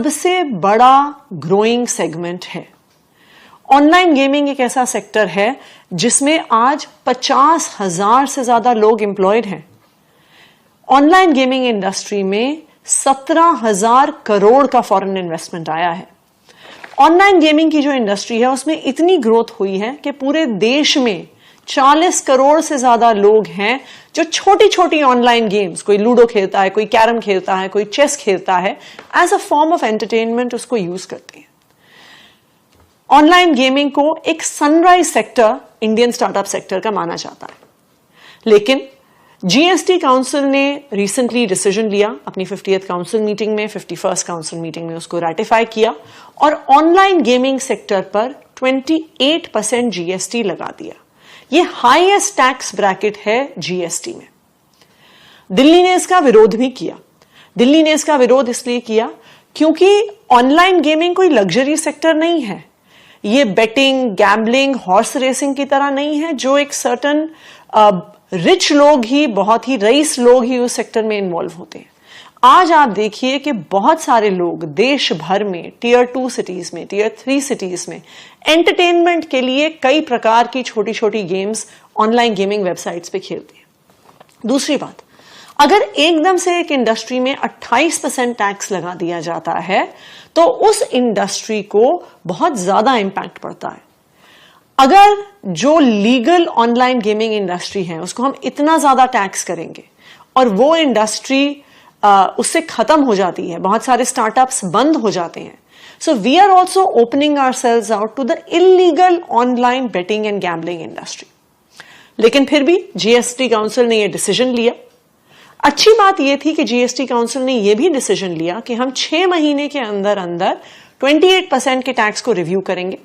सबसे बड़ा growing segment है। ऑनलाइन गेमिंग एक ऐसा सेक्टर है जिसमें आज 50,000 से ज्यादा लोग एम्प्लॉयड हैं। ऑनलाइन गेमिंग इंडस्ट्री में 17,000 करोड़ का फॉरेन इन्वेस्टमेंट आया है। ऑनलाइन गेमिंग की जो इंडस्ट्री है उसमें इतनी ग्रोथ हुई है कि पूरे देश में 40 करोड़ से ज्यादा लोग हैं जो छोटी छोटी ऑनलाइन गेम्स, कोई लूडो खेलता है, कोई कैरम खेलता है, कोई चेस खेलता है, as a form of entertainment उसको यूज करते हैं। ऑनलाइन गेमिंग को एक sunrise sector Indian startup sector का माना जाता है, लेकिन जीएसटी काउंसिल ने रिसेंटली डिसीजन लिया अपनी 50th काउंसिल मीटिंग में, 51st काउंसिल मीटिंग में उसको रेटिफाई किया और ऑनलाइन गेमिंग सेक्टर पर 28% जीएसटी लगा दिया। ये हाईएस्ट टैक्स ब्रैकेट है जीएसटी में। दिल्ली ने इसका विरोध भी किया। दिल्ली ने इसका विरोध इसलिए किया क्योंकि ऑनलाइन गेमिंग कोई लग्जरी सेक्टर नहीं है। ये बेटिंग, गैम्बलिंग, हॉर्स रेसिंग की तरह नहीं है जो एक सर्टन रिच लोग ही, बहुत ही रईस लोग ही उस सेक्टर में इन्वॉल्व होते हैं। आज आप देखिए कि बहुत सारे लोग देश भर में टियर 2 सिटीज में, टियर 3 सिटीज में एंटरटेनमेंट के लिए कई प्रकार की छोटी छोटी गेम्स ऑनलाइन गेमिंग वेबसाइट्स पे खेलते हैं। दूसरी बात, अगर एकदम से एक इंडस्ट्री में 28% टैक्स लगा दिया जाता है तो उस इंडस्ट्री को बहुत ज्यादा इंपैक्ट पड़ता है। अगर जो लीगल ऑनलाइन गेमिंग इंडस्ट्री है उसको हम इतना ज्यादा टैक्स करेंगे और वो इंडस्ट्री उससे खत्म हो जाती है, बहुत सारे स्टार्टअप्स बंद हो जाते हैं। So we are also opening ourselves out to the illegal online betting and gambling industry. लेकिन फिर भी जीएसटी काउंसिल ने यह डिसीजन लिया। अच्छी बात यह थी कि जीएसटी काउंसिल ने यह भी डिसीजन लिया कि हम 6 महीने के अंदर अंदर 28% के टैक्स को रिव्यू करेंगे।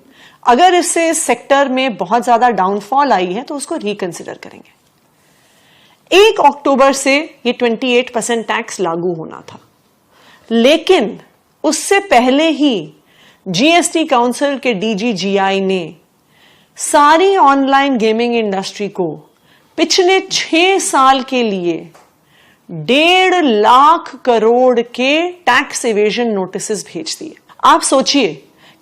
अगर इससे इस सेक्टर में बहुत ज्यादा डाउनफॉल आई है तो उसको रिकंसिडर करेंगे। 1 अक्टूबर से ये 28% टैक्स लागू होना था, लेकिन उससे पहले ही जीएसटी काउंसिल के डीजीजीआई ने सारी ऑनलाइन गेमिंग इंडस्ट्री को पिछले 6 साल के लिए 1.5 लाख करोड़ के टैक्स इवेजन नोटिसेस भेज दिए। आप सोचिए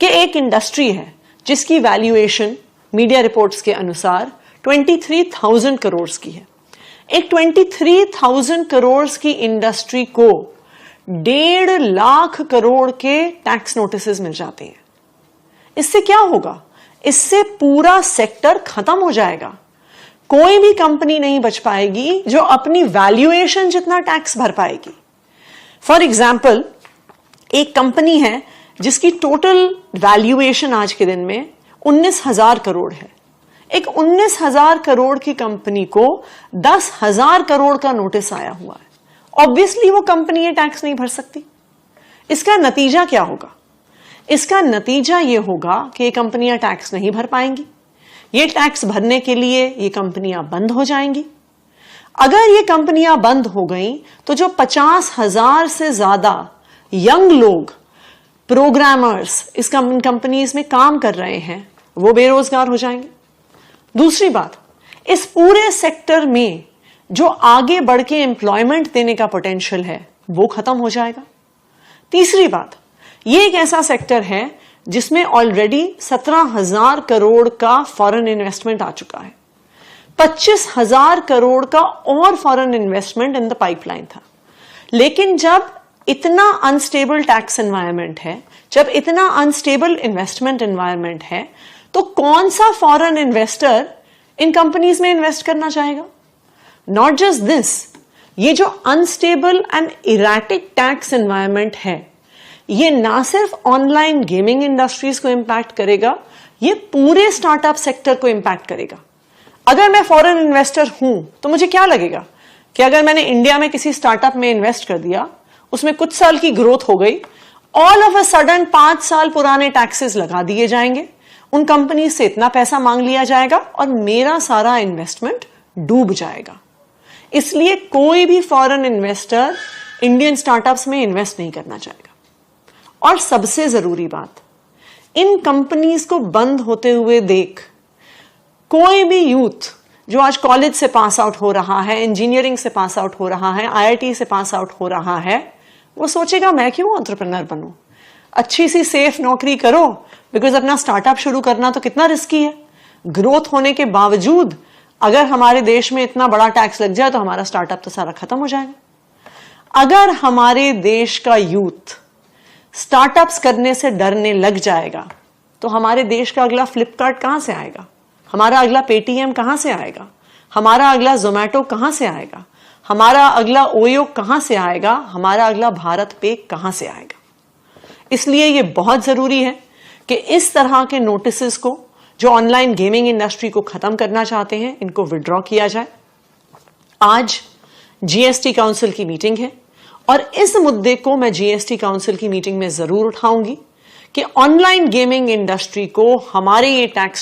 कि एक इंडस्ट्री है जिसकी वैल्यूएशन मीडिया रिपोर्ट्स के अनुसार 23,000 करोड़ की है। एक 23,000 करोड़ की इंडस्ट्री को 1.5 लाख करोड़ के टैक्स नोटिसेस मिल जाते हैं। इससे क्या होगा? इससे पूरा सेक्टर खत्म हो जाएगा। कोई भी कंपनी नहीं बच पाएगी जो अपनी वैल्यूएशन जितना टैक्स भर पाएगी। फॉर एग्जाम्पल, एक कंपनी है जिसकी टोटल वैल्यूएशन आज के दिन में 19,000 करोड़ है। एक 19,000 करोड़ की कंपनी को 10,000 करोड़ का नोटिस आया हुआ है। ऑब्वियसली वो कंपनी ये टैक्स नहीं भर सकती। इसका नतीजा क्या होगा? इसका नतीजा ये होगा कि ये कंपनियां टैक्स नहीं भर पाएंगी। ये टैक्स भरने के लिए ये कंपनियां बंद हो जाएंगी। अगर ये कंपनियां बंद हो गई तो जो 50,000 से ज्यादा यंग लोग, प्रोग्रामर्स इस कंपनीज में काम कर रहे हैं, वो बेरोजगार हो जाएंगे। दूसरी बात, इस पूरे सेक्टर में जो आगे बढ़ के एम्प्लॉयमेंट देने का पोटेंशियल है वो खत्म हो जाएगा। तीसरी बात, ये एक ऐसा सेक्टर है जिसमें ऑलरेडी 17,000 करोड़ का फॉरेन इन्वेस्टमेंट आ चुका है। 25,000 करोड़ का और foreign investment in the pipeline था। लेकिन जब इतना अनस्टेबल टैक्स एनवायरनमेंट है, जब इतना अनस्टेबल इन्वेस्टमेंट एनवायरनमेंट है, तो कौन सा फॉरेन इन्वेस्टर इन कंपनीज में इन्वेस्ट करना चाहेगा? नॉट जस्ट दिस, ये जो unstable and erratic tax environment है, ये ना सिर्फ ऑनलाइन गेमिंग इंडस्ट्रीज को इंपैक्ट करेगा, ये पूरे स्टार्टअप सेक्टर को इंपैक्ट करेगा। अगर मैं फॉरेन इन्वेस्टर हूं तो मुझे क्या लगेगा कि अगर मैंने इंडिया में किसी स्टार्टअप में इन्वेस्ट कर दिया, उसमें कुछ साल की ग्रोथ हो गई, ऑल ऑफ अ सडन 5 साल पुराने टैक्सेस लगा दिए जाएंगे, उन कंपनी से इतना पैसा मांग लिया जाएगा और मेरा सारा इन्वेस्टमेंट डूब जाएगा। इसलिए कोई भी फॉरेन इन्वेस्टर इंडियन स्टार्टअप्स में इन्वेस्ट नहीं करना चाहेगा। और सबसे जरूरी बात, इन कंपनीज को बंद होते हुए देख कोई भी यूथ जो आज कॉलेज से पास आउट हो रहा है, इंजीनियरिंग से पास आउट हो रहा है, आईआईटी से पास आउट हो रहा है, वो सोचेगा मैं क्यों एंटरप्रेन्योर बनूं, अच्छी सी सेफ नौकरी करो, बिकॉज अपना स्टार्टअप शुरू करना तो कितना रिस्की है। ग्रोथ होने के बावजूद अगर हमारे देश में इतना बड़ा टैक्स लग जाए तो हमारा स्टार्टअप तो सारा खत्म हो जाएगा। अगर हमारे देश का यूथ स्टार्टअप्स करने से डरने लग जाएगा तो हमारे देश का अगला फ्लिपकार्ट कहां से आएगा, हमारा अगला पेटीएम कहां से आएगा, हमारा अगला जोमैटो कहां से आएगा, हमारा अगला ओयो कहां से आएगा, हमारा अगला भारत पे कहां से आएगा। इसलिए यह बहुत जरूरी है कि इस तरह के नोटिसेस को जो ऑनलाइन गेमिंग इंडस्ट्री को खत्म करना चाहते हैं, इनको विड्रॉ किया जाए। आज जीएसटी काउंसिल की मीटिंग है और इस मुद्दे को मैं जीएसटी काउंसिल की मीटिंग में जरूर उठाऊंगी कि ऑनलाइन गेमिंग इंडस्ट्री को हमारे ये टैक्स